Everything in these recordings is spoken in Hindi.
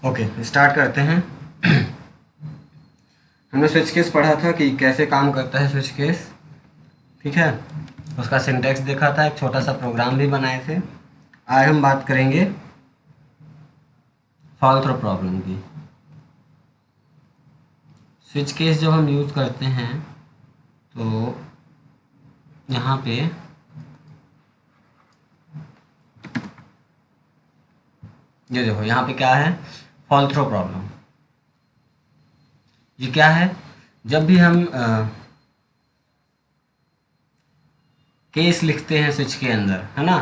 ओके, स्टार्ट करते हैं। हमने स्विच केस पढ़ा था कि कैसे काम करता है स्विच केस, ठीक है। उसका सिंटैक्स देखा था, एक छोटा सा प्रोग्राम भी बनाए थे। आज हम बात करेंगे फॉल थ्रो प्रॉब्लम की। स्विच केस जब हम यूज़ करते हैं तो यहाँ पे ये देखो, यहाँ पे क्या है, फॉल थ्रो प्रॉब्लम। ये क्या है, जब भी हम केस लिखते हैं स्विच के अंदर, है ना,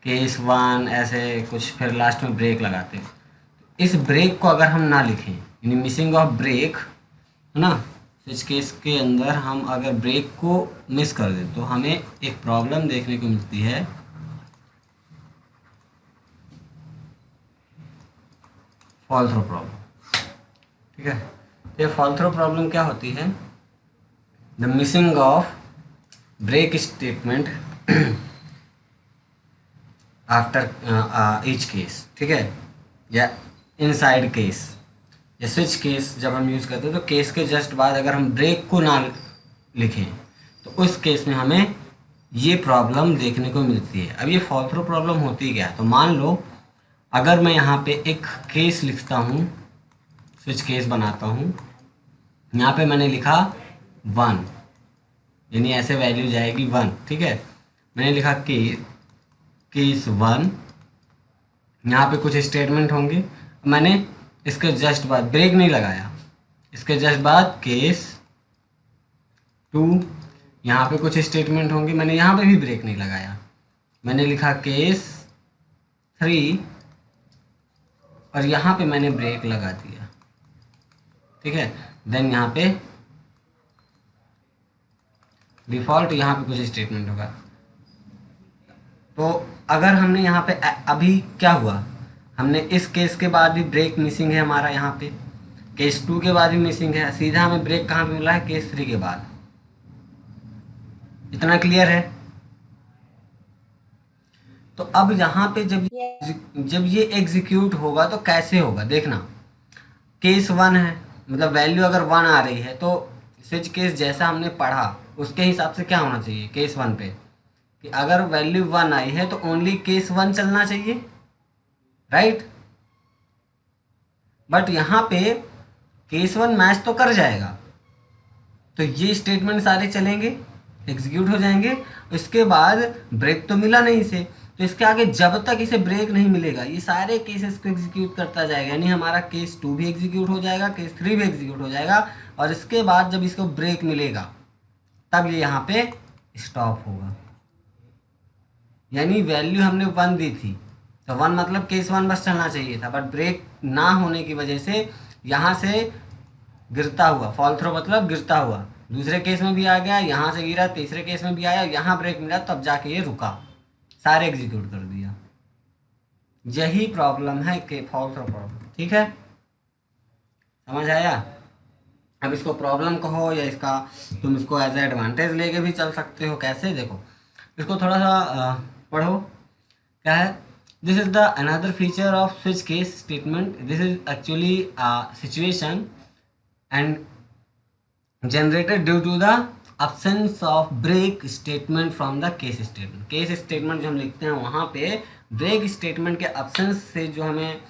केस 1 ऐसे कुछ, फिर लास्ट में ब्रेक लगाते हैं। इस ब्रेक को अगर हम ना लिखें, यानी मिसिंग ऑफ ब्रेक, है ना, स्विच केस के अंदर हम अगर ब्रेक को मिस कर दें तो हमें एक प्रॉब्लम देखने को मिलती है, फॉल थ्रो प्रॉब्लम, ठीक है। तो ये फॉल थ्रो प्रॉब्लम क्या होती है, the missing of break statement after each case, ठीक है, या इनसाइड केस। या स्विच केस जब हम यूज़ करते हैं तो केस के जस्ट बाद अगर हम ब्रेक को ना लिखें तो उस केस में हमें ये प्रॉब्लम देखने को मिलती है। अब ये फॉल थ्रो प्रॉब्लम होती क्या है, तो मान लो अगर मैं यहाँ पे एक केस लिखता हूँ, स्विच केस बनाता हूँ, यहाँ पे मैंने लिखा 1, यानी ऐसे वैल्यू जाएगी 1, ठीक है। मैंने लिखा केस 1, यहाँ पे कुछ स्टेटमेंट होंगे, मैंने इसके जस्ट बाद ब्रेक नहीं लगाया, इसके जस्ट बाद केस 2, यहाँ पे कुछ स्टेटमेंट होंगे, मैंने यहाँ पे भी ब्रेक नहीं लगाया, मैंने लिखा केस 3 और यहाँ पे मैंने ब्रेक लगा दिया, ठीक है। देन यहाँ पे डिफ़ॉल्ट यहाँ पे कुछ स्टेटमेंट होगा। तो अगर हमने यहाँ पे अभी क्या हुआ, हमने इस केस के बाद भी ब्रेक मिसिंग है हमारा, यहाँ पे केस 2 के बाद भी मिसिंग है, सीधा हमें ब्रेक कहाँ पे मिला है, केस 3 के बाद। इतना क्लियर है। तो अब यहाँ पे जब ये एग्जीक्यूट होगा तो कैसे होगा देखना, केस 1 है, मतलब वैल्यू अगर 1 आ रही है तो स्विच केस जैसा हमने पढ़ा उसके हिसाब से क्या होना चाहिए केस 1 पे, कि अगर वैल्यू 1 आई है तो ओनली केस 1 चलना चाहिए, राइट। बट यहाँ पे केस 1 मैच तो कर जाएगा, तो ये स्टेटमेंट सारे चलेंगे, एग्जीक्यूट हो जाएंगे। इसके बाद ब्रेक तो मिला नहीं इसे, तो इसके आगे जब तक इसे ब्रेक नहीं मिलेगा ये सारे केसेस को एग्जीक्यूट करता जाएगा, यानी हमारा केस 2 भी एग्जीक्यूट हो जाएगा, केस 3 भी एग्जीक्यूट हो जाएगा, और इसके बाद जब इसको ब्रेक मिलेगा तब ये यहाँ पे स्टॉप होगा। यानी वैल्यू हमने 1 दी थी तो 1 मतलब केस 1 बस चलना चाहिए था, बट ब्रेक ना होने की वजह से यहाँ से गिरता हुआ, फॉल थ्रो मतलब गिरता हुआ, दूसरे केस में भी आ गया, यहाँ से गिरा, तीसरे केस में भी आया, यहाँ ब्रेक मिला, तब जाके ये रुका, सारे एग्जीक्यूट कर दिया। यही प्रॉब्लम है कि फॉल थ्रो प्रॉब्लम, ठीक है, समझ आया। अब इसको प्रॉब्लम कहो या इसका तुम इसको एज ए एडवांटेज लेके भी चल सकते हो, कैसे देखो, इसको थोड़ा सा पढ़ो। क्या है, this is the another feature off switch case statement, this is actually situation and generated due to the absence of break statement from the case statement। Case statement जो हम लिखते हैं वहाँ पे ब्रेक स्टेटमेंट के अब्सेंस से जो हमें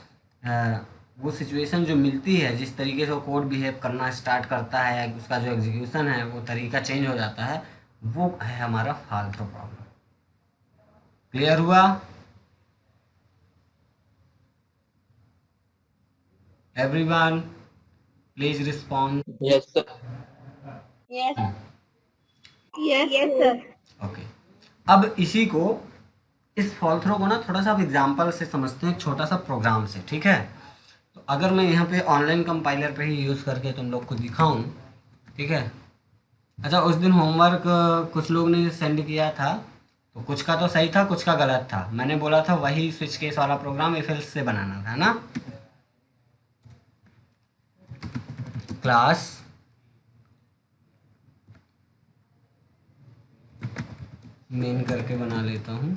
वो सिचुएशन जो मिलती है, जिस तरीके से वो कोड बिहेव करना स्टार्ट करता है, उसका जो एग्जीक्यूशन है वो तरीका चेंज हो जाता है, वो है हमारा फॉल थ्रो प्रॉब्लम। क्लियर हुआ? Everyone please respond. Yes sir. Yes yes sir. Okay, अब इसी को, इस फॉल थ्रो को ना थोड़ा सा आप एग्जाम्पल से समझते हैं, एक छोटा सा प्रोग्राम से, ठीक है। तो अगर मैं यहाँ पे ऑनलाइन कंपाइलर पे ही यूज़ करके तुम लोग को दिखाऊं, ठीक है। अच्छा, उस दिन होमवर्क कुछ लोग ने सेंड किया था, तो कुछ का तो सही था, कुछ का गलत था। मैंने बोला था वही स्विच केस वाला प्रोग्राम इफ एल्स से बनाना था ना, क्लास मेन करके बना लेता हूँ।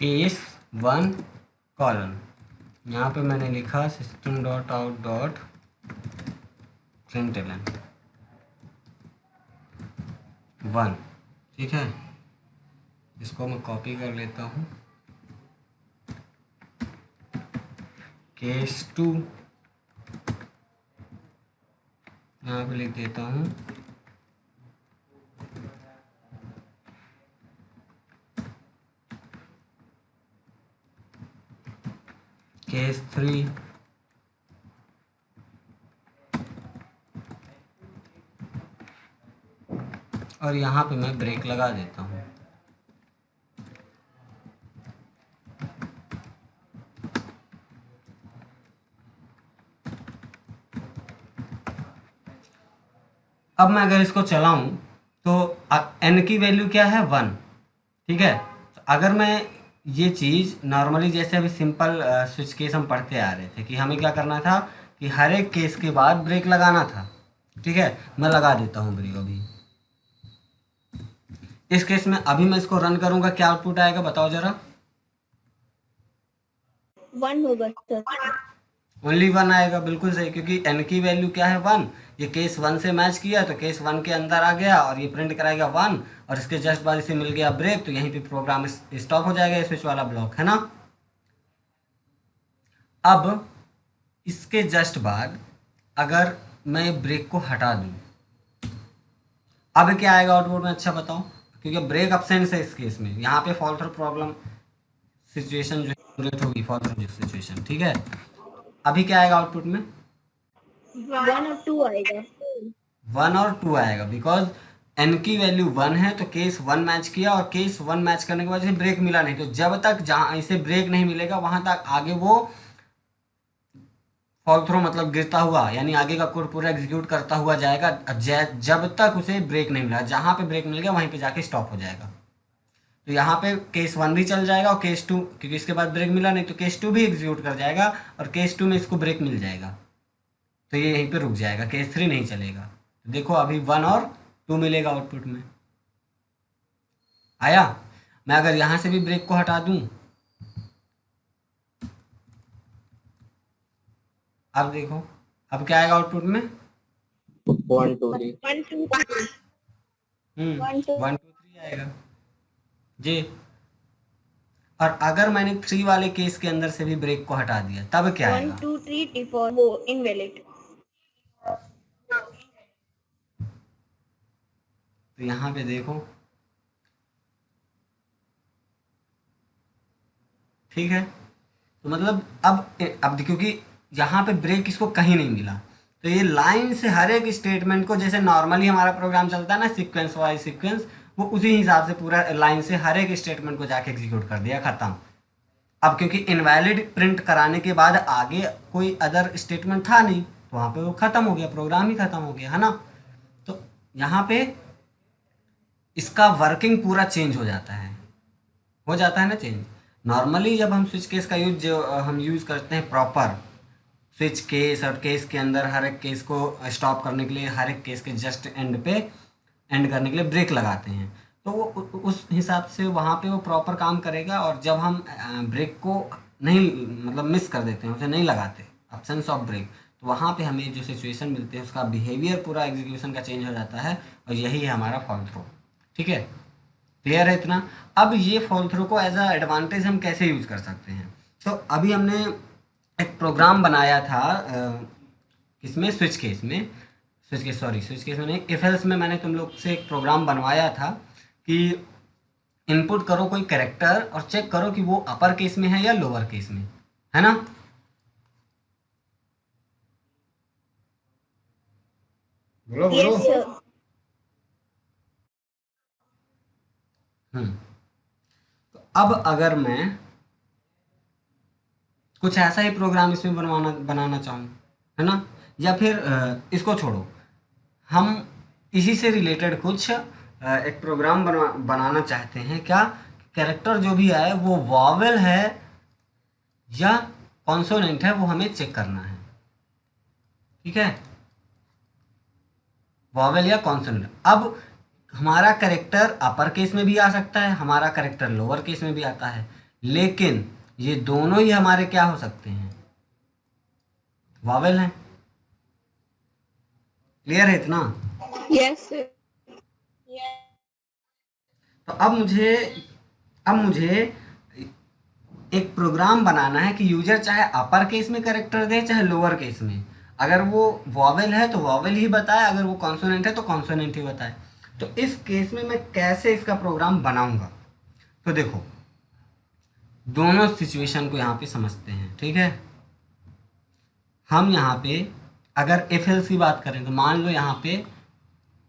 केस 1 कॉलन, यहाँ पे मैंने लिखा system dot out dot println 1, ठीक है। इसको मैं कॉपी कर लेता हूँ। केस 2 यहाँ पे लिख देता हूँ केस 3 और यहाँ पे मैं ब्रेक लगा देता हूँ। अब मैं अगर इसको चलाऊं तो n की वैल्यू क्या है 1, ठीक है। तो अगर मैं ये चीज़ नॉर्मली जैसे अभी सिंपल स्विच केस हम पढ़ते आ रहे थे कि हमें क्या करना था कि हर एक केस के बाद ब्रेक लगाना था, ठीक है। मैं लगा देता हूँ ब्रेक अभी। इस केस में अभी मैं इसको रन करूंगा, क्या आउटपुट आएगा बताओ जरा। 1 होगा सर। ओनली 1 आएगा, बिल्कुल सही, क्योंकि n की वैल्यू क्या है 1। ये केस 1 से मैच किया तो केस 1 के अंदर आ गया और ये प्रिंट कराएगा 1 और इसके जस्ट बाद इसे मिल गया ब्रेक, तो यहीं पे प्रोग्राम स्टॉप हो जाएगा, ये स्विच वाला ब्लॉक है ना। अब इसके जस्ट बाद अगर मैं ब्रेक को हटा दूं, अब क्या आएगा आउटपुट में, अच्छा बताओ। क्योंकि ब्रेक अपसेंस है इस केस में, यहाँ पे फॉल्ट थ्रू प्रॉब्लम सिचुएशन जो जनरेट होगी, फॉल्ट थ्रू सिचुएशन, ठीक है। अभी क्या आएगा आउटपुट में, 1 और 2 आएगा। 1 और 2 आएगा, बिकॉज n की वैल्यू 1 है तो केस 1 मैच किया और केस 1 मैच करने के बाद इसे ब्रेक मिला नहीं, तो जब तक जहाँ इसे ब्रेक नहीं मिलेगा वहां तक आगे वो फॉल थ्रू मतलब गिरता हुआ, यानी आगे का कोड पूरा एग्जीक्यूट करता हुआ जाएगा जब तक उसे ब्रेक नहीं मिला। जहाँ पे ब्रेक मिल गया वहीं पे जाके स्टॉप हो जाएगा। तो यहाँ पे केस 1 भी चल जाएगा और केस 2, क्योंकि इसके बाद ब्रेक मिला नहीं तो केस 2 भी एग्जीक्यूट कर जाएगा और केस 2 में इसको ब्रेक मिल जाएगा, तो ये यहीं पे रुक जाएगा, केस 3 नहीं चलेगा। तो देखो अभी 1 और 2 मिलेगा आउटपुट में, आया। मैं अगर यहाँ से भी ब्रेक को हटा दूं, अब देखो अब क्या आएगा आउटपुट में, 1 2 3 1 2 3 1 2 3 आएगा जी। और अगर मैंने 3 वाले केस के अंदर से भी ब्रेक को हटा दिया तब क्या 1 आएगा, 2 3 4 वो इनवैलिड। तो यहाँ पे देखो, ठीक है। तो मतलब अब क्योंकि यहाँ पे ब्रेक इसको कहीं नहीं मिला, तो ये लाइन से हर एक स्टेटमेंट को, जैसे नॉर्मली हमारा प्रोग्राम चलता है ना सीक्वेंस वाइज सीक्वेंस, वो उसी हिसाब से पूरा लाइन से हर एक स्टेटमेंट को जाके एग्जीक्यूट कर दिया, खत्म। अब क्योंकि इनवैलिड प्रिंट कराने के बाद आगे कोई अदर स्टेटमेंट था नहीं, तो वहाँ पे वो खत्म हो गया, प्रोग्राम ही खत्म हो गया, है ना। तो यहाँ पे इसका वर्किंग पूरा चेंज हो जाता है ना चेंज। नॉर्मली जब हम स्विच केस का हम यूज़ करते हैं प्रॉपर स्विच केस, और केस के अंदर हर एक केस को स्टॉप करने के लिए हर एक केस के जस्ट एंड करने के लिए ब्रेक लगाते हैं, तो वो उस हिसाब से वहाँ पे वो प्रॉपर काम करेगा। और जब हम ब्रेक को नहीं मतलब मिस कर देते हैं, उसे नहीं लगाते, एब्सेंस ऑफ ब्रेक, तो वहाँ पे हमें जो सिचुएशन मिलती है उसका बिहेवियर पूरा एग्जीक्यूशन का चेंज हो जाता है, और यही है हमारा फॉल थ्रू, ठीक है। क्लियर है इतना। अब ये फॉल थ्रू को एज अ एडवांटेज हम कैसे यूज़ कर सकते हैं, तो अभी हमने एक प्रोग्राम बनाया था इसमें स्विच केस में नहीं, इफ एल्स में मैंने तुम लोग से एक प्रोग्राम बनवाया था कि इनपुट करो कोई कैरेक्टर और चेक करो कि वो अपर केस में है या लोअर केस में, है ना। बोलो बोलो। Yes sir. तो अब अगर मैं कुछ ऐसा ही प्रोग्राम इसमें बनाना चाहूँ, है ना, या फिर इसको छोड़ो, हम इसी से रिलेटेड कुछ एक प्रोग्राम बनाना चाहते हैं, क्या कैरेक्टर जो भी आए वो वॉवेल है या कॉन्सोनेंट है, वो हमें चेक करना है, ठीक है, वॉवेल या कॉन्सोनेंट। अब हमारा कैरेक्टर अपर केस में भी आ सकता है, हमारा कैरेक्टर लोअर केस में भी आता है, लेकिन ये दोनों ही हमारे क्या हो सकते हैं, वॉवेल हैं। क्लियर है इतना? Yes, sir. तो अब मुझे एक प्रोग्राम बनाना है कि यूजर चाहे अपर केस में कैरेक्टर दे चाहे लोअर केस में, अगर वो वॉवेल है तो वॉवेल ही बताए, अगर वो कॉन्सोनेंट है तो कॉन्सोनेंट ही बताए। तो इस केस में मैं कैसे इसका प्रोग्राम बनाऊंगा, तो देखो दोनों सिचुएशन को यहाँ पे समझते हैं, ठीक है। हम यहाँ पे अगर एफ एल्स की बात करें तो मान लो यहाँ पे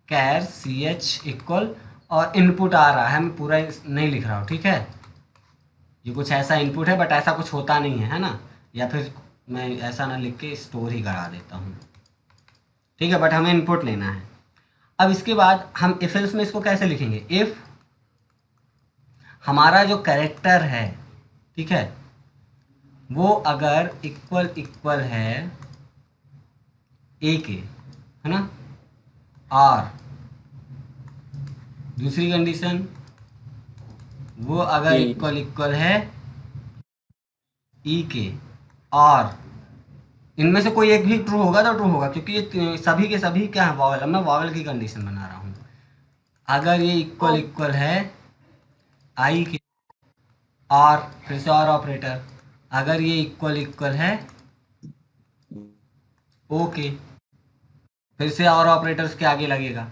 कैर सी एच इक्वल और इनपुट आ रहा है, मैं पूरा नहीं लिख रहा हूँ, ठीक है। ये कुछ ऐसा इनपुट है बट ऐसा कुछ होता नहीं है ना, या फिर मैं ऐसा ना लिख के स्टोर ही करा देता हूँ, ठीक है, बट हमें इनपुट लेना है। अब इसके बाद हम इफ एल्स में इसको कैसे लिखेंगे, इफ हमारा जो कैरेक्टर है, ठीक है, वो अगर इक्वल इक्वल है ए के, है ना, और दूसरी कंडीशन वो अगर E. इक्वल इक्वल है ई के, और इनमें से कोई एक भी ट्रू होगा तो ट्रू होगा, क्योंकि ये सभी के सभी क्या है, वॉवेल। अब मैं वॉवेल की कंडीशन बना रहा हूँ। अगर ये इक्वल इक्वल है आई के, और फिर से और ऑपरेटर, अगर ये इक्वल इक्वल है ओ के, फिर से और ऑपरेटर्स के आगे लगेगा,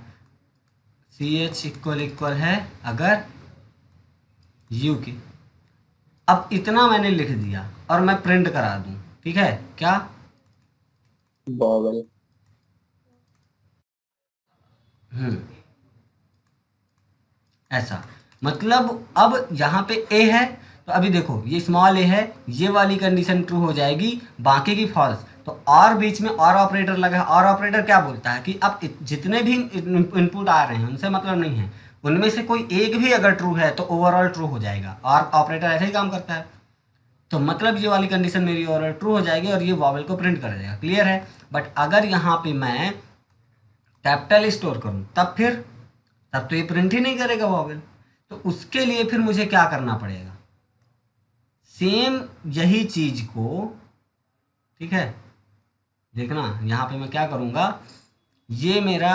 सी एच इक्वल इक्वल है अगर यू के। अब इतना मैंने लिख दिया और मैं प्रिंट करा दूं, ठीक है, क्या, Vowel. ऐसा। मतलब अब यहाँ पे ए है, तो अभी देखो ये स्मॉल ए है, ये वाली कंडीशन ट्रू हो जाएगी, बाकी की फॉल्स। तो और बीच में और ऑपरेटर लगा है, और ऑपरेटर क्या बोलता है कि अब जितने भी इनपुट आ रहे हैं उनसे मतलब नहीं है, उनमें से कोई एक भी अगर ट्रू है तो ओवरऑल ट्रू हो जाएगा, और ऑपरेटर ऐसे ही काम करता है। तो मतलब ये वाली कंडीशन मेरी ओवरऑल ट्रू हो जाएगी और ये वॉवेल को प्रिंट कर देगा। क्लियर है? बट अगर यहाँ पे मैं कैपिटल स्टोर करूँ तब तो ये प्रिंट ही नहीं करेगा वॉवेल। तो उसके लिए फिर मुझे क्या करना पड़ेगा, सेम यही चीज को, ठीक है, देखना यहाँ पे मैं क्या करूँगा, ये मेरा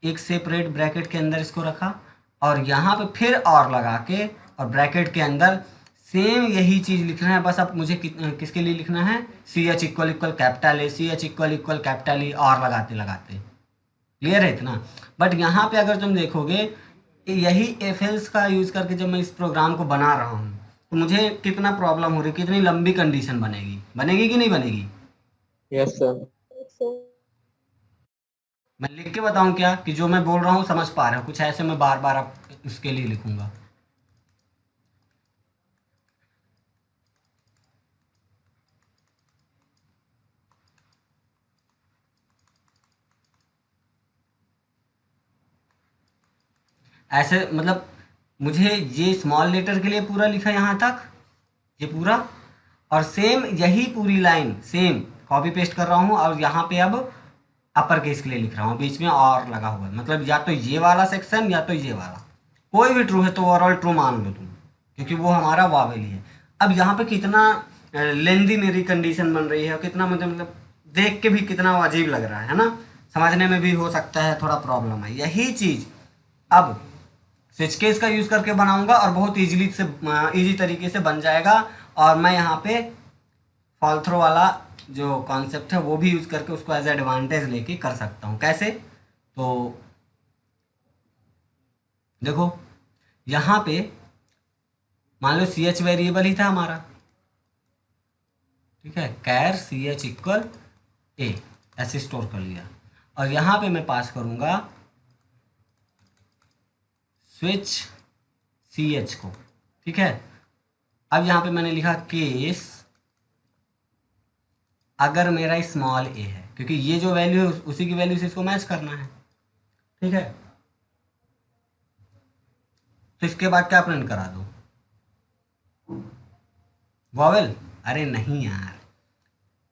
एक सेपरेट ब्रैकेट के अंदर इसको रखा, और यहाँ पे फिर और लगा के और ब्रैकेट के अंदर सेम यही चीज़ लिखना है। बस अब मुझे किसके लिए लिखना है, C H equal equal capital A, C H equal equal capital E, और लगाते लगाते। क्लियर है इतना? बट यहाँ पे अगर तुम देखोगे यही एफ एल्स का यूज़ करके जब मैं इस प्रोग्राम को बना रहा हूँ तो मुझे कितना प्रॉब्लम हो रही है, कितनी लंबी कंडीशन बनेगी, बनेगी कि नहीं बनेगी? Yes, sir. मैं लिख के बताऊं क्या कि जो मैं बोल रहा हूँ समझ पा रहे हो, कुछ ऐसे मैं बार बार अब उसके लिए लिखूंगा। ऐसे मतलब मुझे ये स्मॉल लेटर के लिए पूरा लिखा यहाँ तक, ये पूरा, और सेम यही पूरी लाइन सेम कॉपी पेस्ट कर रहा हूँ, और यहाँ पे अब अपर केस के लिए लिख रहा हूँ, बीच में और लगा हुआ है। मतलब या तो ये वाला सेक्शन या तो ये वाला, कोई भी ट्रू है तो ओवरऑल ट्रू मान लो तुम, क्योंकि वो हमारा वावेल ही है। अब यहाँ पे कितना लेंदी मेरी कंडीशन बन रही है, और कितना मतलब देख के भी कितना अजीब लग रहा है ना, समझने में भी हो सकता है थोड़ा प्रॉब्लम है। यही चीज़ अब स्विच केस का यूज़ करके बनाऊंगा और बहुत इजी तरीके से बन जाएगा, और मैं यहाँ पे फॉल थ्रो वाला जो कॉन्सेप्ट है वो भी यूज़ करके उसको एज एडवांटेज लेके कर सकता हूँ। कैसे? तो देखो यहाँ पे मान लो सी एच वेरिएबल ही था हमारा, ठीक है, कैर सी एच इक्वल ए, ऐसे स्टोर कर लिया, और यहाँ पे मैं पास करूँगा स्विच सी एच को, ठीक है। अब यहाँ पे मैंने लिखा केस अगर मेरा स्मॉल ए है, क्योंकि ये जो वैल्यू है उसी की वैल्यू से इसको मैच करना है, ठीक है। तो इसके बाद क्या प्रिंट करा दो, वॉवेल? अरे नहीं यार,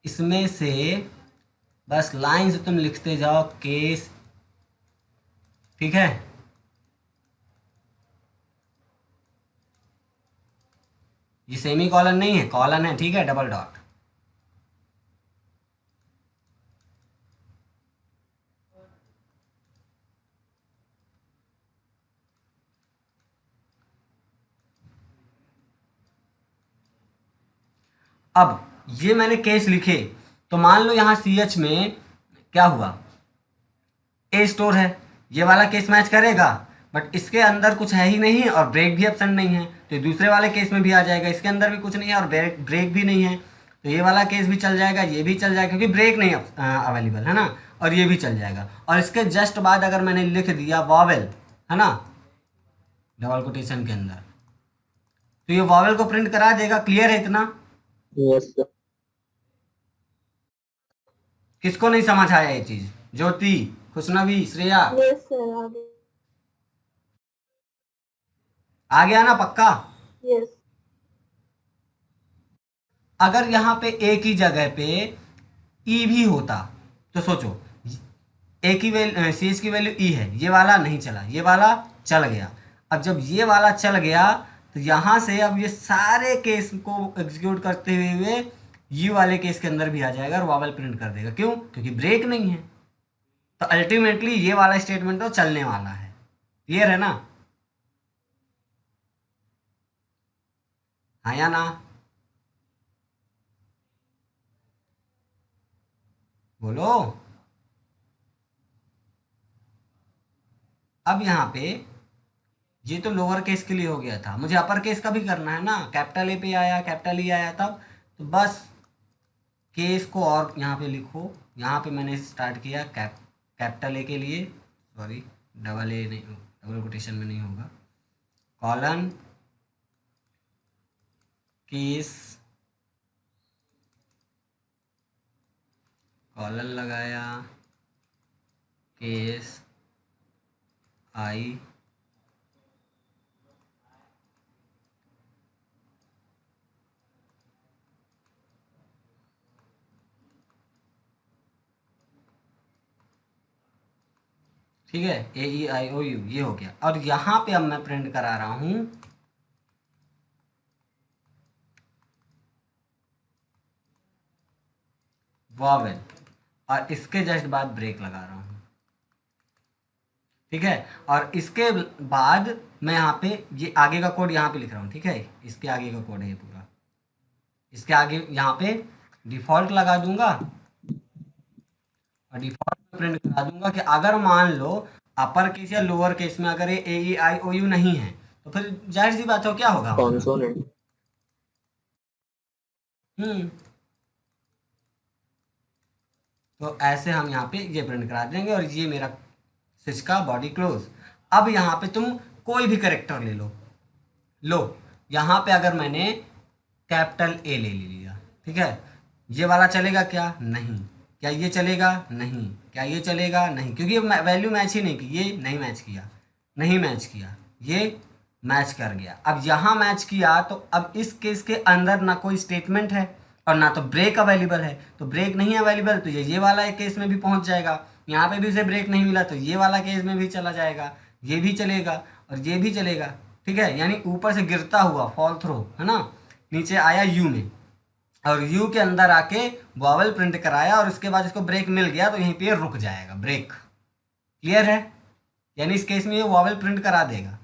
इसमें से बस लाइन से तुम लिखते जाओ केस, ठीक है। ये सेमी कॉलन नहीं है, कॉलन है, ठीक है, डबल डॉट। अब ये मैंने केस लिखे, तो मान लो यहाँ सी एच में क्या हुआ, ए स्टोर है, ये वाला केस मैच करेगा, बट इसके अंदर कुछ है ही नहीं और ब्रेक भी एब्सेंट नहीं है, तो दूसरे वाले केस में भी आ जाएगा, इसके अंदर भी कुछ नहीं है और ब्रेक भी नहीं है, तो ये वाला केस भी चल जाएगा, ये भी चल जाएगा क्योंकि ब्रेक नहीं अवेलेबल है ना, और ये भी चल जाएगा। और इसके जस्ट बाद अगर मैंने लिख दिया वॉवेल, है ना, डबल कोटेशन के अंदर, तो ये वॉवेल को प्रिंट करा देगा। क्लियर है इतना? Yes sir. किसको नहीं समझ आया ये चीज? ज्योति, खुशनबी, श्रेया, Yes, sir. आगे. आ गया ना पक्का? Yes. अगर यहाँ पे ए की जगह पे ई भी होता तो सोचो, ए की वैल्यू, सी एच की वैल्यू ई है, ये वाला नहीं चला, ये वाला चल गया। अब जब ये वाला चल गया तो यहाँ से अब ये सारे केस को एग्जीक्यूट करते हुए यू वाले केस के अंदर भी आ जाएगा और वॉवेल प्रिंट कर देगा। क्यों? क्योंकि ब्रेक नहीं है। तो अल्टीमेटली ये वाला स्टेटमेंट तो चलने वाला है। क्लियर है ना? हाँ या ना? बोलो। अब यहाँ पे ये तो लोअर केस के लिए हो गया था, मुझे अपर केस का भी करना है ना। कैपिटल ए पे आया, कैपिटल ई आया तब, तो बस केस को और यहाँ पे लिखो। यहाँ पे मैंने स्टार्ट किया कैपिटल ए के लिए, सॉरी डबल ए नहीं, डबल कोटेशन में नहीं होगा, कॉलन केस, कॉलन लगाया, केस आई, ठीक है, ए ई आई ओ यू, ये हो गया। और यहाँ पे अब मैं प्रिंट करा रहा हूँ वॉवेल, और इसके जस्ट बाद ब्रेक लगा रहा हूँ, ठीक है। और इसके बाद मैं यहाँ पे ये आगे का कोड यहाँ पे लिख रहा हूँ, ठीक है, इसके आगे का कोड है ये पूरा। इसके आगे यहाँ पे डिफॉल्ट लगा दूंगा और डिफॉल्ट में प्रिंट करा दूंगा कि अगर मान लो अपर केस या लोअर केस में अगर ये ए ई आई ओ यू नहीं है तो फिर जाहिर सी बात हो क्या होगा, कॉन्सोनेंट। तो ऐसे हम यहाँ पे ये प्रिंट करा देंगे और ये मेरा स्विच का बॉडी क्लोज। अब यहाँ पे तुम कोई भी करेक्टर ले लो, यहाँ पे अगर मैंने कैपिटल ए ले लिया, ठीक है, ये वाला चलेगा क्या? नहीं। क्या ये चलेगा? नहीं। क्या ये चलेगा? नहीं, क्योंकि वैल्यू मैच ही नहीं की, ये नहीं मैच किया, नहीं मैच किया, ये मैच कर गया। अब यहाँ मैच किया तो अब इस केस के अंदर ना कोई स्टेटमेंट है और ना तो ब्रेक अवेलेबल है, तो ब्रेक नहीं अवेलेबल तो ये वाला केस में भी पहुँच जाएगा। यहाँ पे भी उसे ब्रेक नहीं मिला तो ये वाला केस में भी चला जाएगा, ये भी चलेगा और ये भी चलेगा, ठीक है। यानी ऊपर से गिरता हुआ फॉल थ्रो, है ना, नीचे आया यू में और यू के अंदर आके वॉवेल प्रिंट कराया और उसके बाद इसको ब्रेक मिल गया तो यहीं पे रुक जाएगा, ब्रेक। क्लियर है? यानी इस केस में ये वॉवेल प्रिंट करा देगा।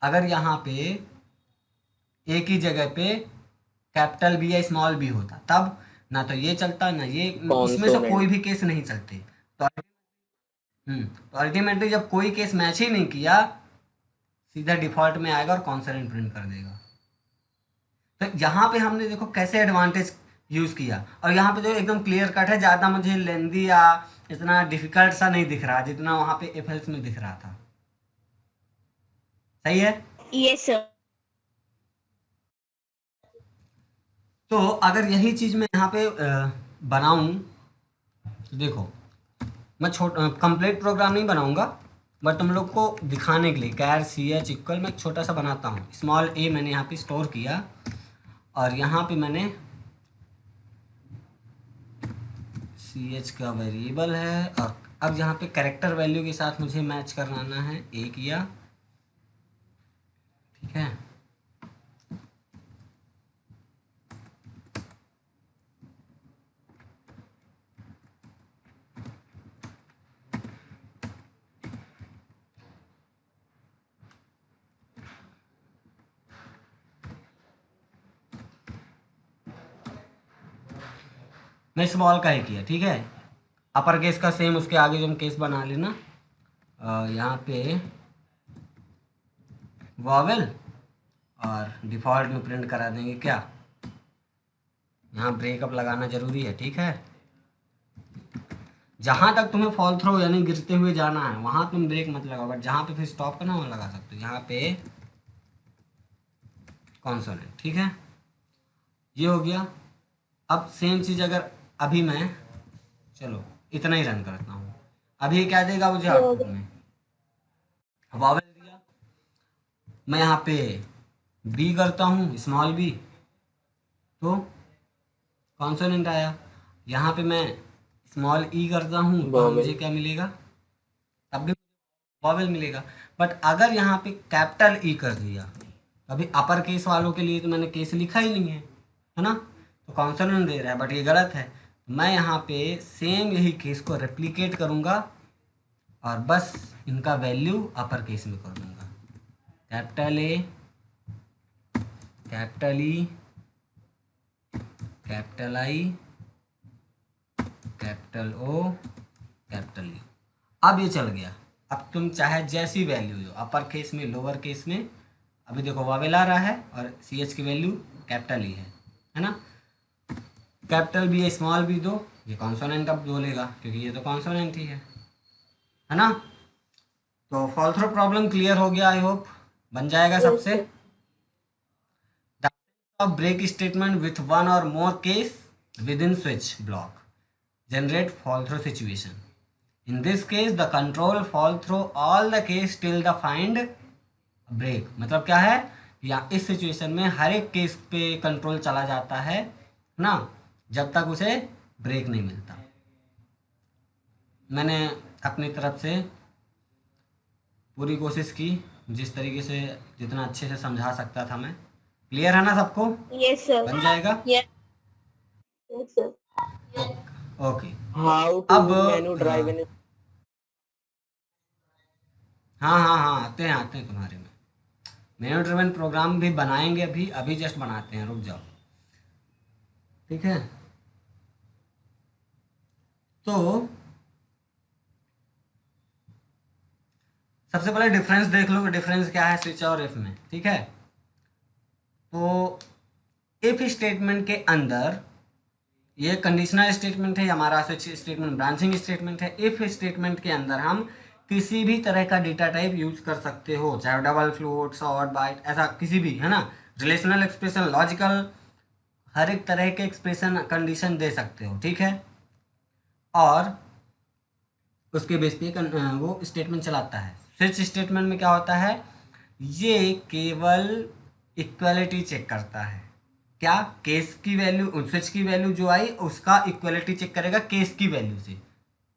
अगर यहाँ पे ए की जगह पे कैपिटल बी या स्मॉल बी होता तब ना तो ये चलता ना ये, इसमें से कोई भी केस नहीं चलते। तो तो अल्टीमेटली जब कोई केस मैच ही नहीं किया सीधा डिफॉल्ट में आएगा और कॉन्सोनेंट प्रिंट कर देगा। तो यहाँ पे हमने देखो कैसे एडवांटेज यूज़ किया और यहाँ पे जो एकदम क्लियर कट है, ज़्यादा मुझे लेंदी या इतना डिफिकल्ट सा नहीं दिख रहा जितना वहाँ पे एफएल्स में दिख रहा था। सही है? Yes, sir. तो अगर यही चीज़ मैं यहाँ पे बनाऊँ तो देखो, मैं कंप्लीट प्रोग्राम नहीं बनाऊँगा बट तुम लोग को दिखाने के लिए कैर सी एच इक्वल मैं छोटा सा बनाता हूँ। स्मॉल ए मैंने यहाँ पे स्टोर किया और यहाँ पे मैंने सी एच का वेरिएबल है और अब यहाँ पे कैरेक्टर वैल्यू के साथ मुझे मैच कराना है, ए किया, ठीक है। मैं स्मॉल का ही किया, ठीक है। अपर केस का सेम उसके आगे जो हम केस बना लेना, यहाँ पे वॉवेल और डिफ़ॉल्ट में प्रिंट करा देंगे क्या, यहाँ ब्रेकअप लगाना ज़रूरी है, ठीक है। जहाँ तक तुम्हें फॉल थ्रो यानी गिरते हुए जाना है वहाँ तुम ब्रेक मत लगाओ, बट जहाँ पे फिर स्टॉप करना वहाँ लगा सकते हो, यहाँ पे कॉन्सोनेंट, ठीक है। ये हो गया। अब सेम चीज़ अगर अभी मैं, चलो इतना ही रन करता हूँ, अभी क्या देगा मुझे आउटपुट में, वॉवेल दिया। मैं यहाँ पे बी करता हूँ, स्मॉल बी, तो कॉन्सोनेंट आया। यहाँ पे मैं स्मॉल ई करता हूँ तो Vowel. मुझे क्या मिलेगा, तब भी वॉवेल मिलेगा। बट अगर यहाँ पे कैपिटल ई कर दिया, अभी अपर केस वालों के लिए तो मैंने केस लिखा ही नहीं है ना, तो कॉन्सोनेंट दे रहा है, बट ये गलत है। मैं यहाँ पे सेम यही केस को रेप्लिकेट करूँगा और बस इनका वैल्यू अपर केस में कर दूँगा, capital A, capital E, capital I, capital O, capital E. अब ये चल गया। अब तुम चाहे जैसी वैल्यू दो, अपर केस में, लोअर केस में, अभी देखो वावेल आ रहा है और सी एच की वैल्यू कैपिटल ई है ना, कैपिटल बी स्मॉल बी दो, ये कॉन्सोनेंट अब बोलेगा क्योंकि ये तो कॉन्सोनेंट ही है ना। तो फॉल थ्रो प्रॉब्लम क्लियर हो गया, आई होप बन जाएगा सबसे। of break statement with one or more case within switch block generate fall through situation. In this case the control fall through all the case till the find break। मतलब क्या है, या इस सिचुएशन में हर एक केस पे कंट्रोल चला जाता है ना जब तक उसे ब्रेक नहीं मिलता। मैंने अपनी तरफ से पूरी कोशिश की, जिस तरीके से जितना अच्छे से समझा सकता था मैं। क्लियर है ना सबको? Yes, sir. बन जाएगा? Yes, sir. Okay. How to अब menu drive in हाँ आते हैं तुम्हारे में। मेनू ड्रिवन प्रोग्राम भी बनाएंगे, अभी जस्ट बनाते हैं, रुक जाओ, ठीक है। तो सबसे पहले डिफरेंस देख लो, डिफरेंस क्या है स्विच और इफ में, ठीक है। तो इफ स्टेटमेंट के अंदर ये कंडीशनल स्टेटमेंट है, हमारा स्विच स्टेटमेंट ब्रांचिंग स्टेटमेंट है। इफ स्टेटमेंट के अंदर हम किसी भी तरह का डेटा टाइप यूज कर सकते हो, चाहे डबल फ्लोट, शॉर्ट, बाइट, ऐसा किसी भी, है ना। रिलेशनल एक्सप्रेशन, लॉजिकल, हर एक तरह के एक्सप्रेशन कंडीशन दे सकते हो, ठीक है। और उसके बेस पे वो स्टेटमेंट चलाता है। स्विच स्टेटमेंट में क्या होता है, ये केवल इक्वलिटी चेक करता है। क्या, केस की वैल्यू, स्विच की वैल्यू जो आई उसका इक्वलिटी चेक करेगा केस की वैल्यू से।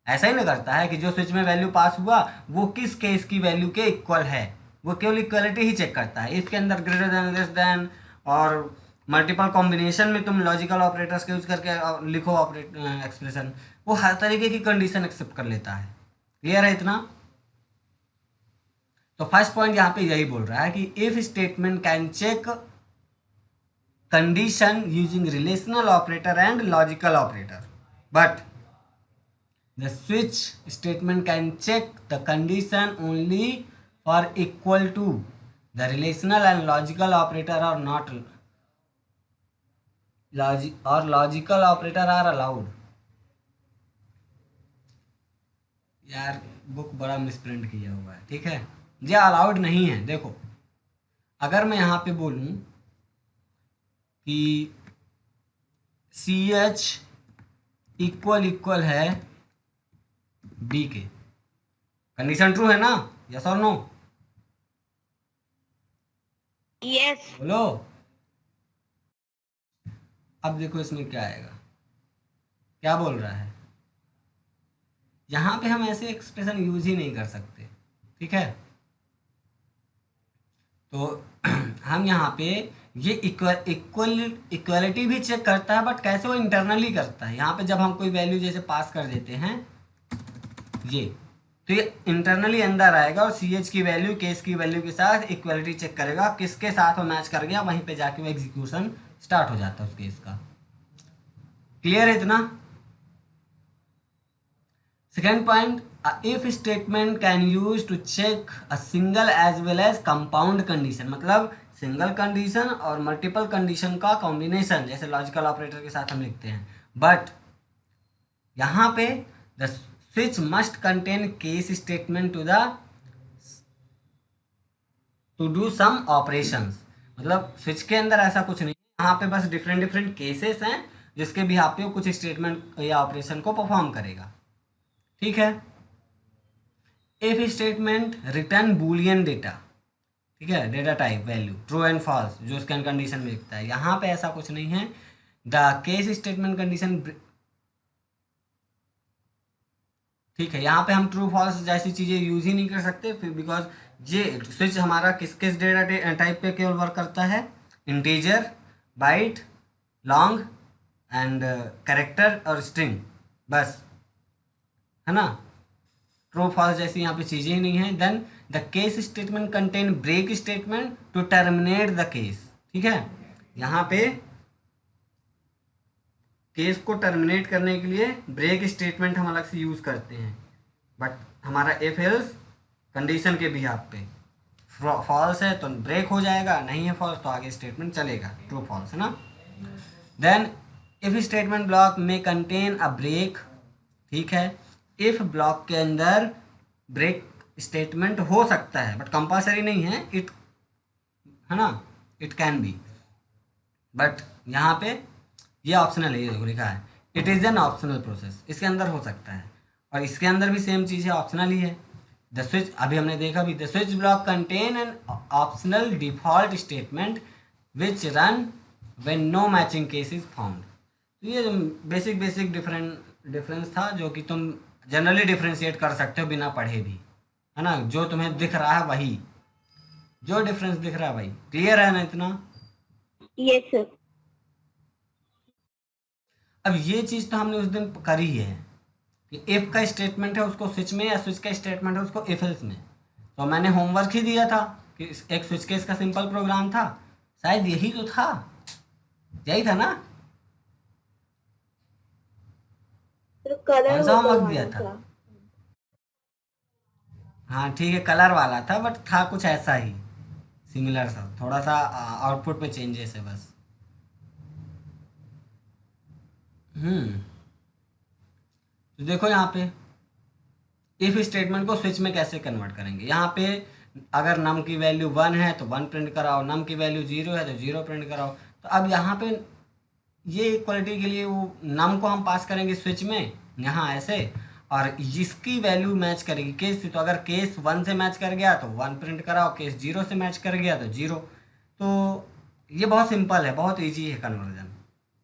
ऐसा ही नहीं करता है कि जो स्विच में वैल्यू पास हुआ वो किस केस की वैल्यू के इक्वल है, वो केवल इक्वलिटी ही चेक करता है। इसके अंदर ग्रेटर देन, लेस देन और मल्टीपल कॉम्बिनेशन में तुम लॉजिकल ऑपरेटर्स के यूज करके लिखो ऑपरेट एक्सप्रेशन, वो हर तरीके की कंडीशन एक्सेप्ट कर लेता है। क्लियर है इतना? तो फर्स्ट पॉइंट यहाँ पे यही बोल रहा है कि if statement can check condition using relational operator and logical operator, but the switch statement can check the condition only for equal to the relational and logical operator or not logical operator are allowed। यार बुक बड़ा मिसप्रिंट किया हुआ है, ठीक है, ये अलाउड नहीं है। देखो अगर मैं यहाँ पे बोलूँ कि सी एच इक्वल है बी के, कंडीशन ट्रू है ना, यस और नो? Yes. बोलो। अब देखो इसमें क्या आएगा, क्या बोल रहा है, यहाँ पे हम ऐसे एक्सप्रेशन यूज ही नहीं कर सकते, ठीक है। तो हम यहाँ पे ये इक्वलिटी भी चेक करता है, बट कैसे, वो इंटरनली करता है। यहाँ पे जब हम कोई वैल्यू जैसे पास कर देते हैं ये, तो ये इंटरनली अंदर आएगा और सी एच की वैल्यू केस की वैल्यू के साथ इक्वलिटी चेक करेगा, किसके साथ वो मैच कर गया, वहीं पे जाके वो एग्जीक्यूशन स्टार्ट हो जाता है उस केस का। क्लियर है इतना? Second point, a if statement can use to check a single as well as compound condition, मतलब सिंगल कंडीशन और मल्टीपल कंडीशन का कॉम्बिनेशन, जैसे लॉजिकल ऑपरेटर के साथ हम लिखते हैं. बट यहाँ पे the switch must contain case statement to do some operations. मतलब स्विच के अंदर ऐसा कुछ नहीं, यहाँ पे बस डिफरेंट डिफरेंट केसेस हैं जिसके भी आप पे कुछ स्टेटमेंट या ऑपरेशन को परफॉर्म करेगा. ठीक है. If statement return boolean data, ठीक है, data type value true and false, जो स्कैन कंडीशन में लिखता है. यहाँ पे ऐसा कुछ नहीं है. द केस स्टेटमेंट कंडीशन, ठीक है, यहाँ पे हम ट्रू फॉल्स जैसी चीज़ें यूज ही नहीं कर सकते फिर, बिकॉज ये स्विच हमारा किस किस डेटा टाइप पे केवल वर्क करता है, integer, byte, long and character और स्ट्रिंग, बस, है ना. ट्रू फॉल्स जैसी यहाँ पे चीज़ें ही नहीं है. Then the case statement contain break statement to terminate the case. ठीक है, यहाँ पे केस को टर्मिनेट करने के लिए ब्रेक स्टेटमेंट हम अलग से यूज़ करते हैं. बट हमारा इफ एल्स कंडीशन के भी आप पे फॉल्स है तो ब्रेक हो जाएगा, नहीं है फॉल्स तो आगे स्टेटमेंट चलेगा, ट्रू फॉल्स, है ना. देन इफ स्टेटमेंट ब्लॉक में कंटेन अ ब्रेक, ठीक है, इफ ब्लॉक के अंदर ब्रेक स्टेटमेंट हो सकता है बट कंपल्सरी नहीं है, इट, है ना, इट कैन बी. बट यहाँ पे ये ऑप्शनल है, ये देखो लिखा है it is an optional process, इसके अंदर हो सकता है. और इसके अंदर भी सेम चीज़ है, ऑप्शनल ही है. द स्विच, अभी हमने देखा भी, the switch block contain an optional default statement which run when no matching case is found. तो ये बेसिक डिफरेंस था जो कि तुम जनरली डिफ्रेंशिएट कर सकते हो बिना पढ़े भी, है ना. जो तुम्हें दिख रहा है वही, जो डिफरेंस दिख रहा है वही. क्लियर है ना इतना? Yes, sir. अब ये चीज़ तो हमने उस दिन करी है कि इफ का स्टेटमेंट है उसको स्विच में, या स्विच का स्टेटमेंट है उसको इफ एल्स में. तो मैंने होमवर्क ही दिया था कि एक स्विच केस का सिंपल प्रोग्राम था, शायद यही तो था, यही था ना. तो कलर कौन सा होमवर्क दिया करवाना था? हाँ ठीक है, कलर वाला था बट था कुछ ऐसा ही, सिमिलर सा, थोड़ा सा आउटपुट में चेंजेस है बस. तो देखो यहाँ पे इफ स्टेटमेंट को स्विच में कैसे कन्वर्ट करेंगे. यहाँ पे अगर नम की वैल्यू 1 है तो 1 प्रिंट कराओ, नम की वैल्यू 0 है तो 0 प्रिंट कराओ. तो अब यहाँ पे ये इक्वलिटी के लिए वो नम को हम पास करेंगे स्विच में, यहाँ ऐसे, और जिसकी वैल्यू मैच करेगी केस से, तो अगर केस 1 से मैच कर गया तो 1 प्रिंट कराओ, केस 0 से मैच कर गया तो 0. तो ये बहुत सिंपल है, बहुत ईजी है कन्वर्जन.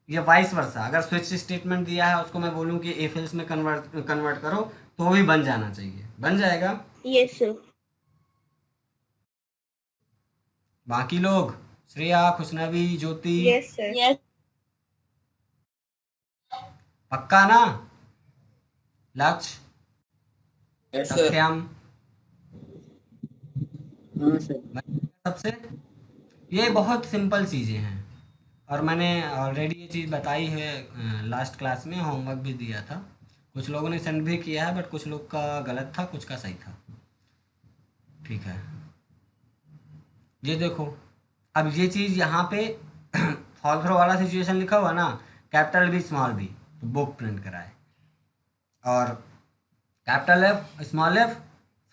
ये वाइस वर्सा, अगर स्विच स्टेटमेंट दिया है उसको मैं बोलूँ कि इफ एल्स में कन्वर्ट करो तो भी बन जाना चाहिए, बन जाएगा. Yes, sir. बाकी लोग, श्रेया, खुशनवी, ज्योति, Yes, sir. Yes. पक्का ना? लक्ष्य, यस सर. सत्यम, हाँ सर. सबसे, ये बहुत सिंपल चीज़ें हैं और मैंने ऑलरेडी ये चीज़ बताई है लास्ट क्लास में, होमवर्क भी दिया था. कुछ लोगों ने सेंड भी किया है बट कुछ लोग का गलत था, कुछ का सही था. ठीक है, ये देखो, अब ये चीज़ यहाँ पे फॉल थ्रो वाला सिचुएशन लिखा हुआ ना, कैपिटल बी स्मॉल बी, तो बुक प्रिंट कराए, और capital F small F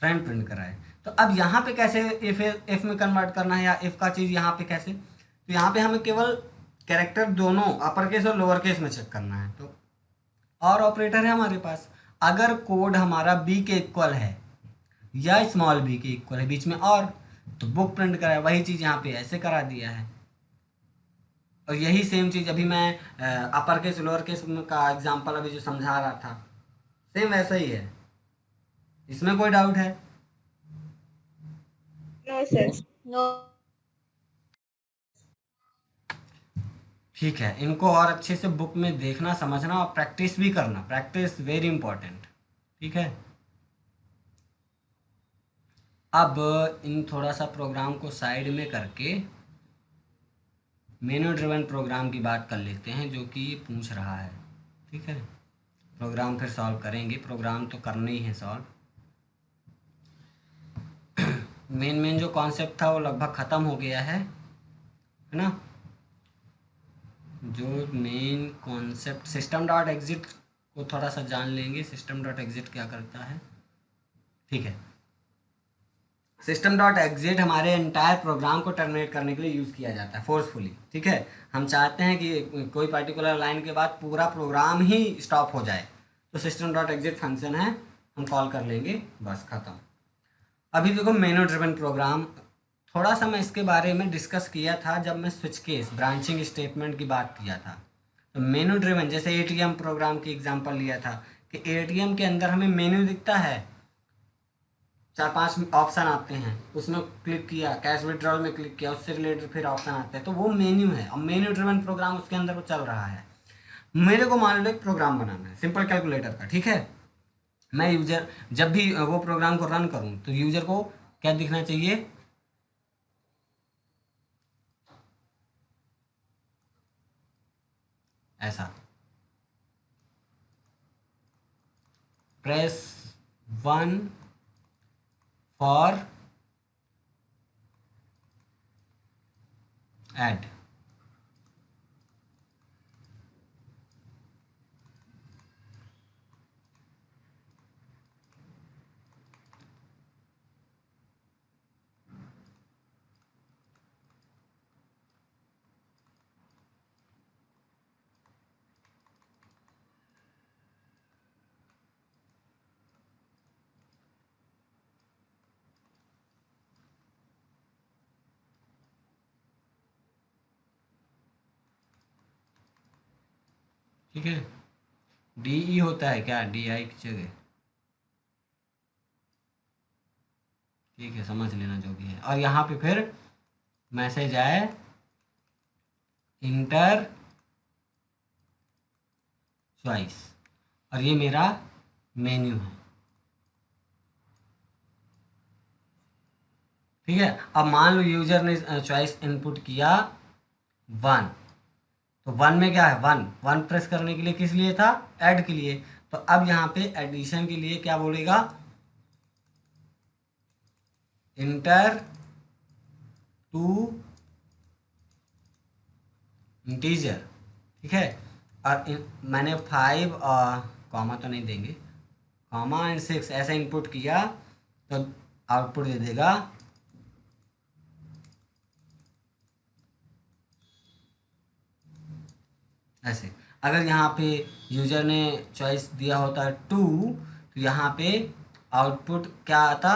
friend print कराए. तो अब यहाँ पे कैसे इफ में कन्वर्ट करना है, या इफ का चीज़ यहाँ पे कैसे, तो यहाँ पे हमें केवल कैरेक्टर दोनों अपर केस और लोअर केस में चेक करना है. तो और ऑपरेटर है हमारे पास, अगर कोड हमारा बी के इक्वल है या स्मॉल बी के इक्वल है बीच में और, तो बुक प्रिंट कराए. वही चीज़ यहाँ पे ऐसे करा दिया है. और यही सेम चीज़ अभी मैं अपर केस लोअर केस का एग्जांपल अभी जो समझा रहा था, सेम वैसा ही है. इसमें कोई डाउट है? No, sir. No. ठीक है, इनको और अच्छे से बुक में देखना, समझना और प्रैक्टिस भी करना. Practice very important. ठीक है, अब इन थोड़ा सा प्रोग्राम को साइड में करके मेनू ड्रिवन प्रोग्राम की बात कर लेते हैं जो कि ये पूछ रहा है. ठीक है, प्रोग्राम फिर सॉल्व करेंगे, प्रोग्राम तो करना ही है सॉल्व। मेन जो कॉन्सेप्ट था वो लगभग ख़त्म हो गया है ना। जो main concept system dot exit को थोड़ा सा जान लेंगे, सिस्टम डॉट एग्जिट क्या करता है। ठीक है, सिस्टम डॉट एग्जिट हमारे एंटायर प्रोग्राम को टर्मिनेट करने के लिए यूज़ किया जाता है फोर्सफुली। ठीक है, हम चाहते हैं कि कोई पर्टिकुलर लाइन के बाद पूरा प्रोग्राम ही स्टॉप हो जाए, तो सिस्टम डॉट एग्जिट फंक्शन है, हम कॉल कर लेंगे, बस ख़त्म। अभी देखो मेनू ड्रिवन प्रोग्राम, थोड़ा सा मैं इसके बारे में डिस्कस किया था जब मैं स्विच केस ब्रांचिंग स्टेटमेंट की बात किया था। तो मेनू ड्रिवन जैसे एटीएम प्रोग्राम की एग्जांपल लिया था कि एटीएम के अंदर हमें मेन्यू दिखता है, 4-5 ऑप्शन आते हैं, उसमें क्लिक किया, कैश विड्रॉल में क्लिक किया, उससे रिलेटेड फिर ऑप्शन आते हैं, तो वो मेन्यू है। अब मेन्यू ड्रिवन प्रोग्राम उसके अंदर वो चल रहा है। मेरे को मान लो एक प्रोग्राम बनाना है सिंपल कैलकुलेटर का। ठीक है, मैं यूजर जब भी वो प्रोग्राम को रन करूं तो यूजर को क्या दिखना चाहिए, ऐसा, प्रेस 1 फॉर ऐड। ठीक है, डी ई होता है क्या, डी आई की जगह। ठीक है, समझ लेना जो भी है। और यहाँ पे फिर मैसेज आए इंटर चॉइस, और ये मेरा मेन्यू है। ठीक है, अब मान लो यूजर ने चॉइस इनपुट किया 1, तो 1 में क्या है, 1 प्रेस करने के लिए किस लिए था, ऐड के लिए। तो अब यहाँ पे एडिशन के लिए क्या बोलेगा, इंटर टू इंटीजर। ठीक है, और मैंने 5 कॉमा तो नहीं देंगे, कॉमा एंड 6 ऐसा इनपुट किया तो आउटपुट दे देगा ऐसे। अगर यहाँ पे यूजर ने चॉइस दिया होता 2, तो यहाँ पे आउटपुट क्या आता,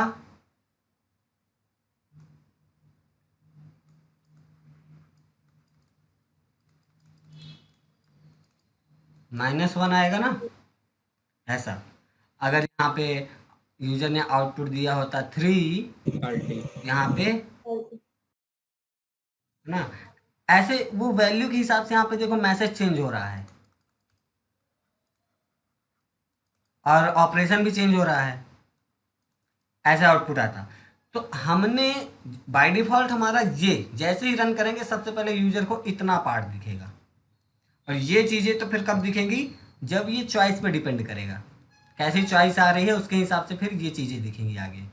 -1 आएगा ना, ऐसा। अगर यहाँ पे यूजर ने आउटपुट दिया होता 3, पार्टी यहाँ पे ना, ऐसे वो वैल्यू के हिसाब से यहाँ पे देखो मैसेज चेंज हो रहा है और ऑपरेशन भी चेंज हो रहा है, ऐसा आउटपुट आता। तो हमने बाय डिफॉल्ट हमारा ये जैसे ही रन करेंगे सबसे पहले यूजर को इतना पार्ट दिखेगा, और ये चीज़ें तो फिर कब दिखेंगी, जब ये चॉइस पे डिपेंड करेगा, कैसी चॉइस आ रही है उसके हिसाब से फिर ये चीज़ें दिखेंगी आगे।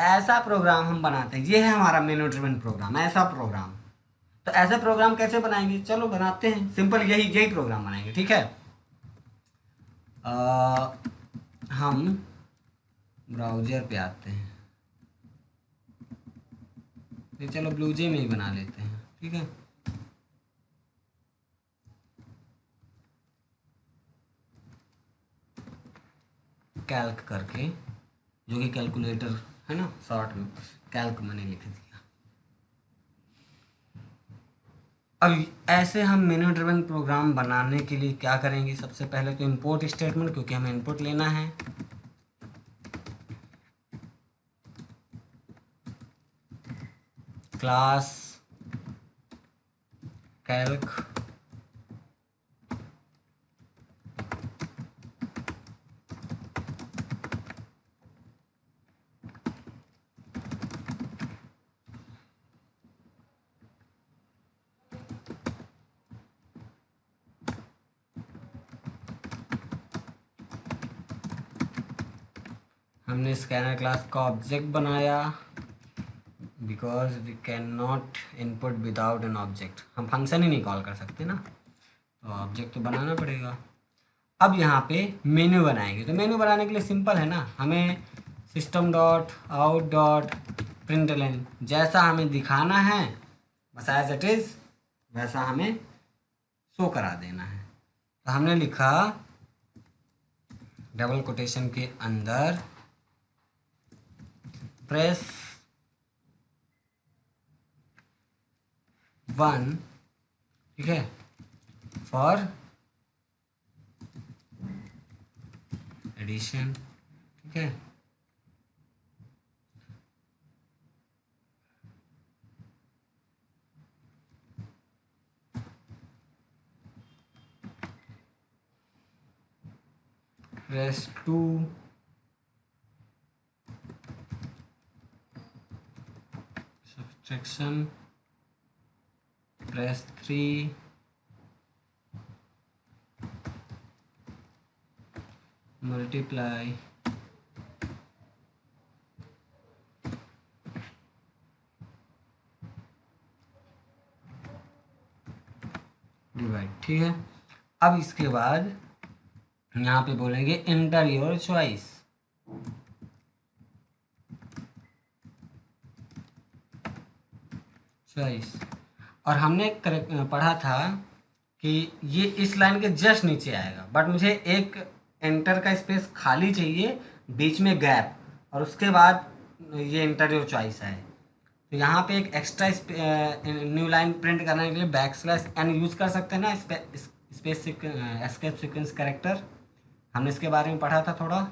ऐसा प्रोग्राम हम बनाते हैं, ये है हमारा मेनू ड्रिवन प्रोग्राम, ऐसा प्रोग्राम। तो ऐसे प्रोग्राम कैसे बनाएंगे, चलो बनाते हैं, सिंपल यही यही प्रोग्राम बनाएंगे। ठीक है, हम ब्राउज़र पे आते हैं, नहीं चलो ब्लूजे में ही बना लेते हैं। ठीक है, कैल्क करके, जो कि कैलकुलेटर है ना, शॉर्ट में कैल्क मैंने लिख दिया। अब ऐसे हम मेनू ड्रिवन प्रोग्राम बनाने के लिए क्या करेंगे, सबसे पहले तो इंपोर्ट स्टेटमेंट, क्योंकि हमें इनपुट लेना है। क्लास कैल्क हमने स्कैनर क्लास का ऑब्जेक्ट बनाया because we can not input without an object, हम फंक्शन ही नहीं कॉल कर सकते ना, तो ऑब्जेक्ट तो बनाना पड़ेगा। अब यहाँ पे मेन्यू बनाएंगे, तो मेन्यू बनाने के लिए सिंपल है ना, हमें system dot out dot println जैसा हमें दिखाना है बस एज इट इज़ वैसा हमें शो करा देना है। तो हमने लिखा डबल कोटेशन के अंदर प्रेस 1, ठीक है, फॉर एडिशन, ठीक है, press 2 subtraction, press 3 multiply, divide, ठीक है। अब इसके बाद यहाँ पे बोलेंगे एंटर योर चॉइस, और हमने पढ़ा था कि ये इस लाइन के जस्ट नीचे आएगा, बट मुझे एक एंटर का स्पेस खाली चाहिए, बीच में गैप, और उसके बाद ये एंटर योर चॉइस है। तो यहाँ पे एक एक्स्ट्रा न्यू लाइन प्रिंट करने के लिए \n यूज कर सकते हैं ना, स्पेस एस्केप सीक्वेंस कैरेक्टर, हमने इसके बारे में पढ़ा था थोड़ा।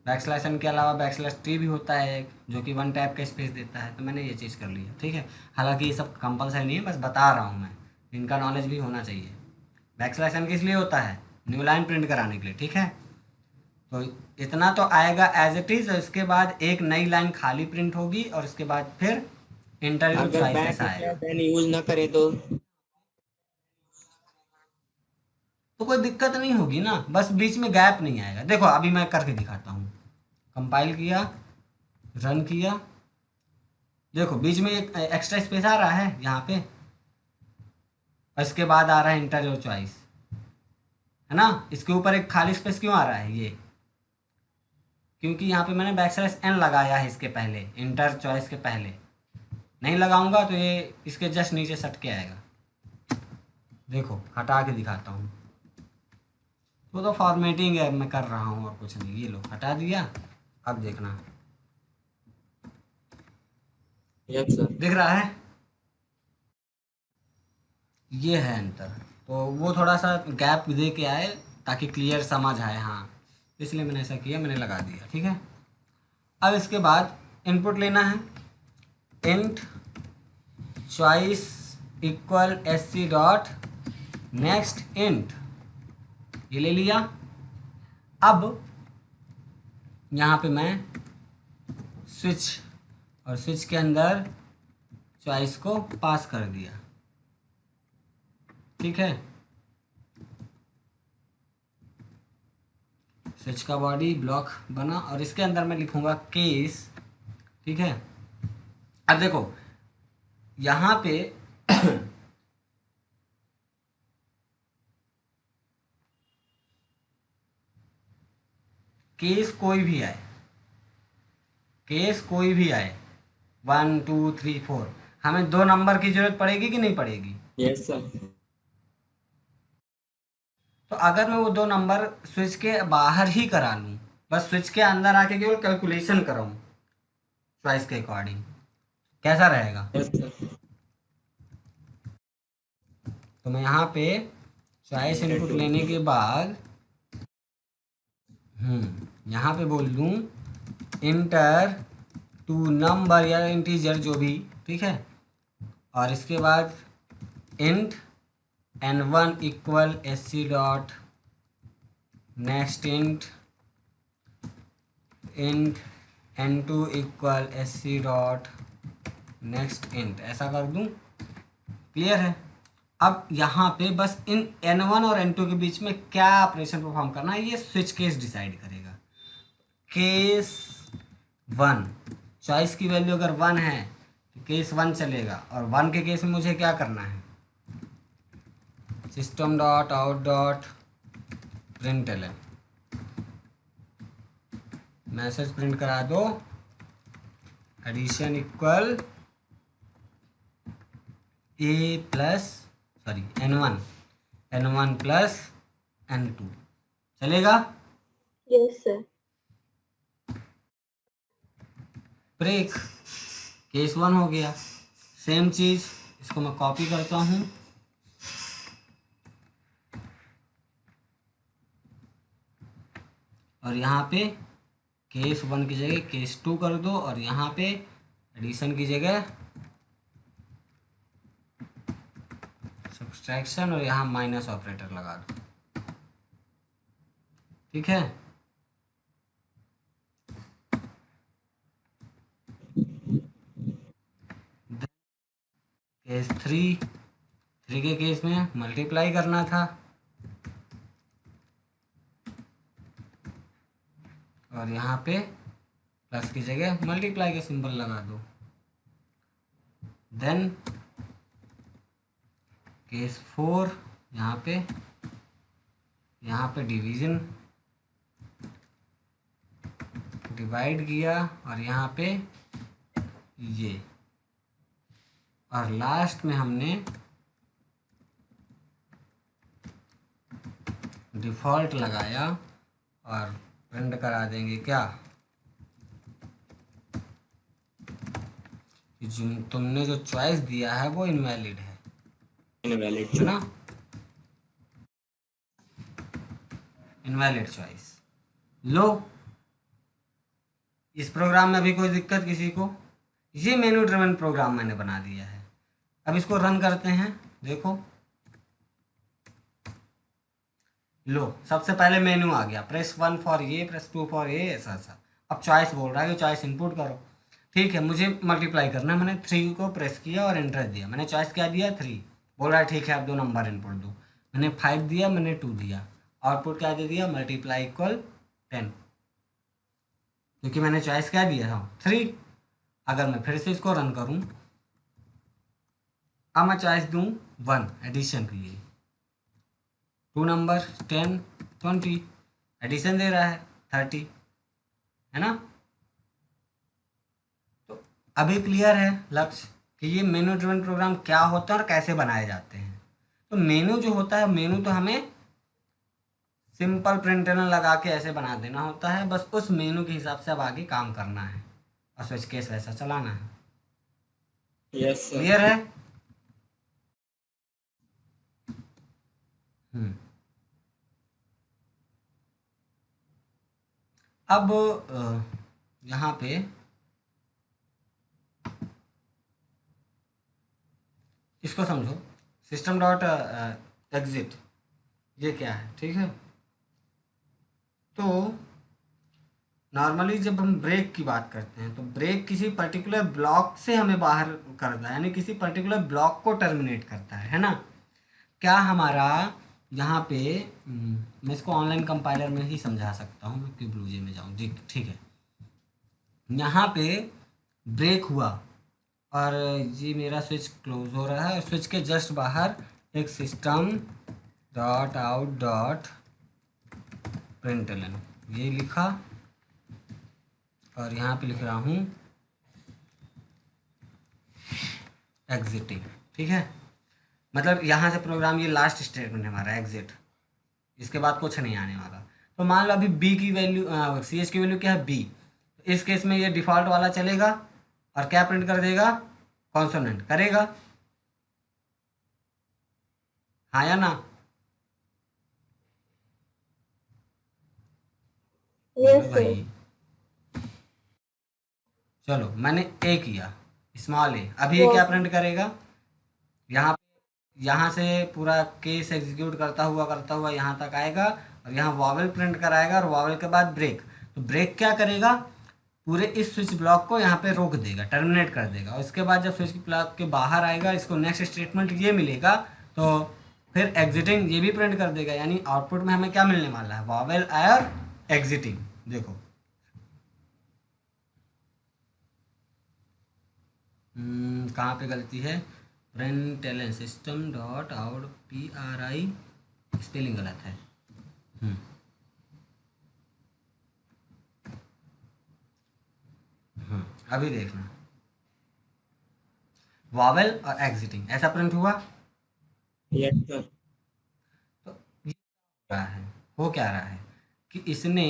\n के अलावा \t भी होता है एक, जो कि 1 टाइप का स्पेस देता है, तो मैंने ये चीज़ कर लिया, ठीक है। हालांकि ये सब कंपलसरी नहीं है, बस बता रहा हूँ मैं, इनका नॉलेज भी होना चाहिए। \n किस लिए होता है? न्यू लाइन प्रिंट कराने के लिए, ठीक है। तो इतना तो आएगा एज इट इज़, और इसके बाद एक नई लाइन खाली प्रिंट होगी, और इसके बाद फिर इंटरव्यू चॉइसेस आएगा। यूज ना करे तो कोई दिक्कत नहीं होगी ना, बस बीच में गैप नहीं आएगा। देखो अभी मैं करके दिखाता हूँ, कंपाइल किया, रन किया, देखो बीच में एक एक्स्ट्रा स्पेस आ रहा है यहाँ पे, और इसके बाद आ रहा है इंटर योर चॉइस, है ना। इसके ऊपर एक खाली स्पेस क्यों आ रहा है? ये क्योंकि यहाँ पे मैंने \n लगाया है इसके पहले, इंटर चॉइस के पहले। नहीं लगाऊंगा तो ये इसके जस्ट नीचे सट के आएगा। देखो हटा के दिखाता हूँ, तो फॉर्मेटिंग है मैं कर रहा हूँ और कुछ नहीं। ये लो हटा दिया, अब देखना यस सर। दिख रहा है, ये है अंतर। तो वो थोड़ा सा गैप दे के आए ताकि क्लियर समझ आए, हाँ, इसलिए मैंने ऐसा किया, मैंने लगा दिया, ठीक है। अब इसके बाद इनपुट लेना है, int choice equal sc dot next int, ये ले लिया। अब यहाँ पे मैं स्विच, और स्विच के अंदर चॉइस को पास कर दिया, ठीक है। स्विच का बॉडी ब्लॉक बना, और इसके अंदर मैं लिखूंगा केस, ठीक है। अब देखो यहाँ पे केस कोई भी आए, केस कोई भी आए, 1 2 3 4, हमें 2 नंबर की जरूरत पड़ेगी कि नहीं पड़ेगी? Yes sir. तो अगर मैं वो 2 नंबर स्विच के बाहर ही करा लूँ, बस स्विच के अंदर आके केवल कैलकुलेशन कराऊँ चॉइस के अकॉर्डिंग, कैसा रहेगा? Yes sir. तो मैं यहाँ पे चॉइस इनपुट लेने के बाद यहाँ पे बोल दूँ इंटर टू नंबर या इंटीजर जो भी, ठीक है, और इसके बाद int n1 equal sc dot next int n2 equal sc dot next int, ऐसा कर दूं। क्लियर है? अब यहाँ पे बस इन n1 और n2 के बीच में क्या ऑपरेशन परफॉर्म करना है, ये स्विच केस डिसाइड करेगा। केस 1, चॉइस की वैल्यू अगर 1 है तो केस 1 चलेगा, और 1 के केस में मुझे क्या करना है, system dot out dot println message print करा दो, addition equal n1 plus n2 चलेगा। Yes, sir. ब्रेक केस 1 हो गया। सेम चीज इसको मैं कॉपी करता हूँ, और यहाँ पे केस 1 की जगह केस 2 कर दो, और यहाँ पे एडिशन की जगह सब्सट्रैक्शन, और यहाँ माइनस ऑपरेटर लगा दो। ठीक है, केस 3 के केस में मल्टीप्लाई करना था, और यहाँ पे प्लस की जगह मल्टीप्लाई का सिंबल लगा दो। देन केस 4 यहाँ पे डिवीजन डिवाइड किया, और यहाँ पे ये, और लास्ट में हमने डिफ़ॉल्ट लगाया, और प्रिंट करा देंगे क्या, कि तुमने जो चॉइस दिया है वो इनवैलिड है, इनवैलिड है ना, इनवैलिड चॉइस। लो, इस प्रोग्राम में अभी कोई दिक्कत किसी को? ये मेनू ड्रिवन प्रोग्राम मैंने बना दिया है। अब इसको रन करते हैं, देखो लो, सबसे पहले मेनू आ गया, प्रेस 1 फॉर ये, प्रेस 2 फॉर ये, ऐसा ऐसा। अब चॉइस बोल रहा है कि चॉइस इनपुट करो। ठीक है, मुझे मल्टीप्लाई करना है, मैंने 3 को प्रेस किया और एंटर दिया, मैंने चॉइस क्या दिया 3, बोल रहा है ठीक है आप 2 नंबर इनपुट दो, मैंने 5 दिया, मैंने 2 दिया, आउटपुट क्या दे दिया, मल्टीप्लाई इक्वल 10, क्योंकि मैंने चॉइस क्या दिया था 3। अगर मैं फिर से इसको रन करूं, अब मैं चॉइस दूं 1 एडिशन के लिए, 2 नंबर 10 20, एडिशन दे रहा है 30, है ना। तो अभी क्लियर है लक्ष्य कि ये मेनू ड्रिवन प्रोग्राम क्या होता है और कैसे बनाए जाते हैं। तो मेनू जो होता है, मेनू तो हमें सिंपल प्रिंटलन लगा के ऐसे बना देना होता है, बस उस मेनू के हिसाब से अब आगे काम करना है और स्विच केस वैसा चलाना है। Yes sir. क्लियर है? अब यहाँ पे इसको समझो, सिस्टम डॉट एग्जिट ये क्या है, ठीक है। तो नॉर्मली जब हम ब्रेक की बात करते हैं तो ब्रेक किसी पर्टिकुलर ब्लॉक से हमें बाहर करता है, यानी किसी पर्टिकुलर ब्लॉक को टर्मिनेट करता है ना। क्या हमारा यहाँ पे मैं इसको ऑनलाइन कंपाइलर में ही समझा सकता हूँ, मैं क्यों ब्लूजे में जाऊँ जी, ठीक है। यहाँ पे ब्रेक हुआ और ये मेरा स्विच क्लोज हो रहा है, और स्विच के जस्ट बाहर एक system dot out dot println ये लिखा, और यहाँ पे लिख रहा हूँ एग्जिटिंग, ठीक है। मतलब यहाँ से प्रोग्राम ये लास्ट स्टेटमेंट है हमारा एग्जिट, इसके बाद कुछ नहीं आने वाला। तो मान लो अभी बी की वैल्यू सी एच की वैल्यू क्या है बी, इस केस में ये डिफ़ॉल्ट वाला चलेगा और क्या प्रिंट कर देगा, कॉन्सोनेंट करेगा, हाँ या ना। Yes, sir. भाई चलो मैंने ए किया, स्मॉल ए, अभी ये क्या प्रिंट करेगा, यहाँ से पूरा केस एग्जीक्यूट करता हुआ यहाँ तक आएगा, और यहाँ वॉवेल प्रिंट कराएगा, और वॉवेल के बाद ब्रेक। तो ब्रेक क्या करेगा, पूरे इस स्विच ब्लॉक को यहाँ पे रोक देगा, टर्मिनेट कर देगा, और इसके बाद जब स्विच ब्लॉक के बाहर आएगा, इसको नेक्स्ट स्टेटमेंट ये मिलेगा, तो फिर एग्जिटिंग ये भी प्रिंट कर देगा, यानी आउटपुट में हमें क्या मिलने वाला है, वॉवेल एयर एग्जिटिंग। देखो कहाँ पे गलती है? Println system dot out PRI spelling गलत है। अभी देखना, वावेल और एग्जिटिंग ऐसा प्रिंट हुआ। Yes, sir. तो ये रहा है, हो क्या रहा है कि इसने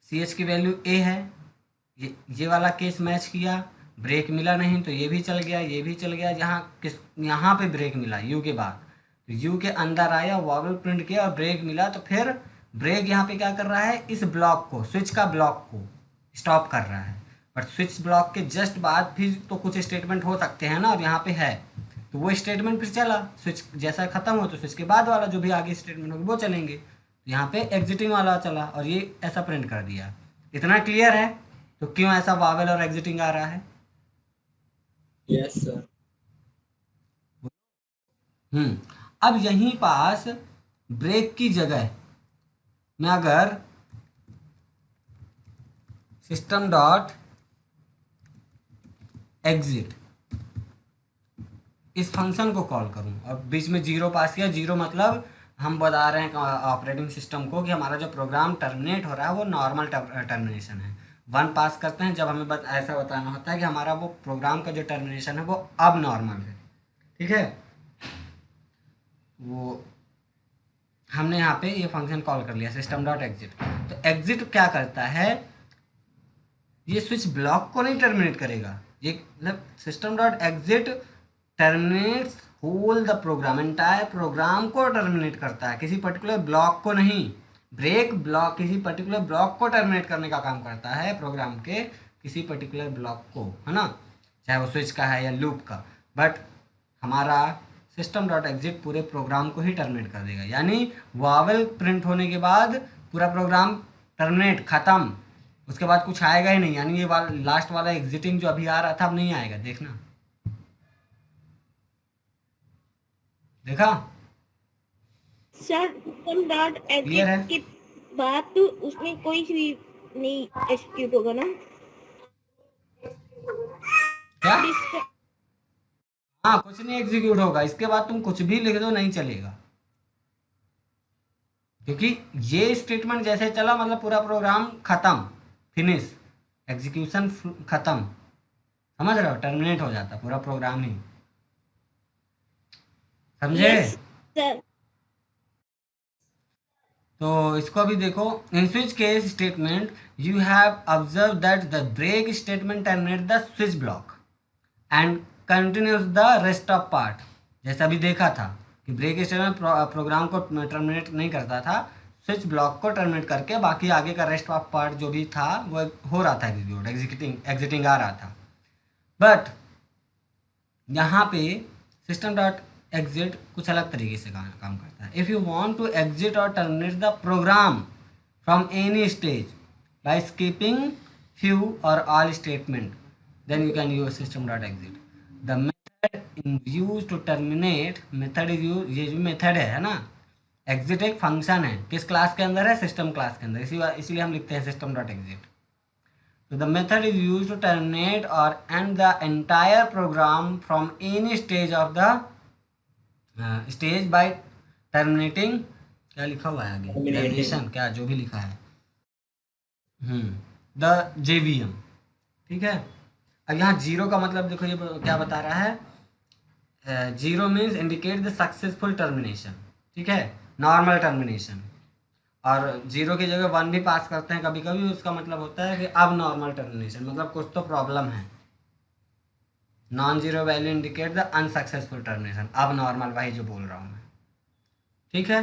CH की वैल्यू A है, ये वाला केस मैच किया, ब्रेक मिला नहीं तो ये भी चल गया, ये भी चल गया। यहाँ पे ब्रेक मिला U के बाद, तो U के अंदर आया, वावेल प्रिंट किया और ब्रेक मिला, तो फिर ब्रेक यहाँ पे क्या कर रहा है? इस ब्लॉक को, स्विच का ब्लॉक को स्टॉप कर रहा है। बट स्विच ब्लॉक के जस्ट बाद भी तो कुछ स्टेटमेंट हो सकते हैं ना, और यहाँ पे है, तो वो स्टेटमेंट फिर चला। स्विच जैसा खत्म हो तो स्विच के बाद वाला जो भी आगे स्टेटमेंट होगी वो चलेंगे। तो यहाँ पे एग्जिटिंग वाला चला और ये ऐसा प्रिंट कर दिया। इतना क्लियर है? तो क्यों ऐसा वावेल और एग्जिटिंग आ रहा है? Yes, sir. अब यहीं पास ब्रेक की जगह मैं अगर सिस्टम डॉट एग्जिट इस फंक्शन को कॉल करूं और बीच में 0 पास किया, 0 मतलब हम बता रहे हैं ऑपरेटिंग सिस्टम को कि हमारा जो प्रोग्राम टर्मिनेट हो रहा है वो नॉर्मल टर्मिनेशन है। 1 पास करते हैं जब हमें ऐसा बताना होता है कि हमारा वो प्रोग्राम का जो टर्मिनेशन है वो अब नॉर्मल है। ठीक है, वो हमने यहाँ पे ये फंक्शन कॉल कर लिया सिस्टम डॉट एग्जिट। तो एग्जिट क्या करता है? ये स्विच ब्लॉक को नहीं टर्मिनेट करेगा, ये मतलब system dot exit terminates whole the program, entire program को टर्मिनेट करता है, किसी पर्टिकुलर ब्लॉक को नहीं। ब्रेक ब्लॉक किसी पर्टिकुलर ब्लॉक को टर्मिनेट करने का काम करता है, प्रोग्राम के किसी पर्टिकुलर ब्लॉक को, है ना, चाहे वो स्विच का है या लूप का। बट हमारा सिस्टम डॉट एग्जिट पूरे प्रोग्राम को ही टर्मिनेट कर देगा, यानी वावेल प्रिंट होने के बाद पूरा प्रोग्राम टर्मिनेट, ख़त्म, उसके बाद कुछ आएगा ही नहीं। यानी ये लास्ट वाला एग्जिटिंग जो अभी आ रहा था अब नहीं आएगा। देखना, देखा? सर सिस्टम डॉट क्लियर है? एग्जिट के बाद तो उसमें कोई भी नहीं एग्जीक्यूट होगा ना? क्या? हाँ, कुछ नहीं एग्जीक्यूट होगा, इसके बाद तुम कुछ भी लिख दो नहीं चलेगा, क्योंकि ये स्टेटमेंट जैसे चला मतलब पूरा प्रोग्राम खत्म, फिनिश, एग्जीक्यूशन खत्म, समझ रहे हो? टर्मिनेट हो जाता पूरा प्रोग्राम ही, समझे? Yes sir. तो इसको भी देखो, in switch case statement you have observe that the break statement terminate the switch block and continues the rest of part. जैसा भी देखा था कि ब्रेक स्टेटमेंट प्रोग्राम को टर्मिनेट नहीं करता था, स्विच ब्लॉक को टर्मिनेट करके बाकी आगे का रेस्ट ऑफ पार्ट जो भी था वो हो रहा था, एग्जिटिंग आ रहा था। बट यहाँ पे सिस्टम डॉट एग्जिट कुछ अलग तरीके से काम करता है। If you want to exit और terminate the program from any stage by skipping few और all statement, then you can use system dot exit. The method used to terminate method is used, ये जो मेथड है ना, exit एक फंक्शन है, किस क्लास के अंदर है? सिस्टम क्लास के अंदर, इसीलिए हम लिखते हैं system dot exit. So the method is used to terminate or end the entire program from any stage of the stage by terminating, क्या लिखा हुआ है आगे? Termination, क्या जो भी लिखा है, the JVM। ठीक है, अब यहाँ 0 का मतलब देखो, ये क्या बता रहा है? 0 means indicate the successful termination, ठीक है, नॉर्मल टर्मिनेशन। और 0 की जगह 1 भी पास करते हैं कभी कभी, उसका मतलब होता है कि अब नॉर्मल टर्मिनेशन, मतलब कुछ तो प्रॉब्लम है। Non zero value indicate the unsuccessful termination, अब नॉर्मल, वही जो बोल रहा हूँ मैं। ठीक है,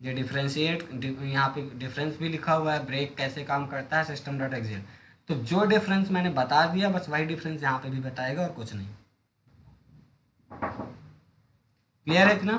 ये डिफ्रेंशिएट, यहाँ पे डिफरेंस भी लिखा हुआ है, ब्रेक कैसे काम करता है, सिस्टम डॉट एग्जिट। तो जो डिफरेंस मैंने बता दिया बस वही डिफरेंस यहाँ पे भी बताएगा और कुछ नहीं। क्लियर है इतना?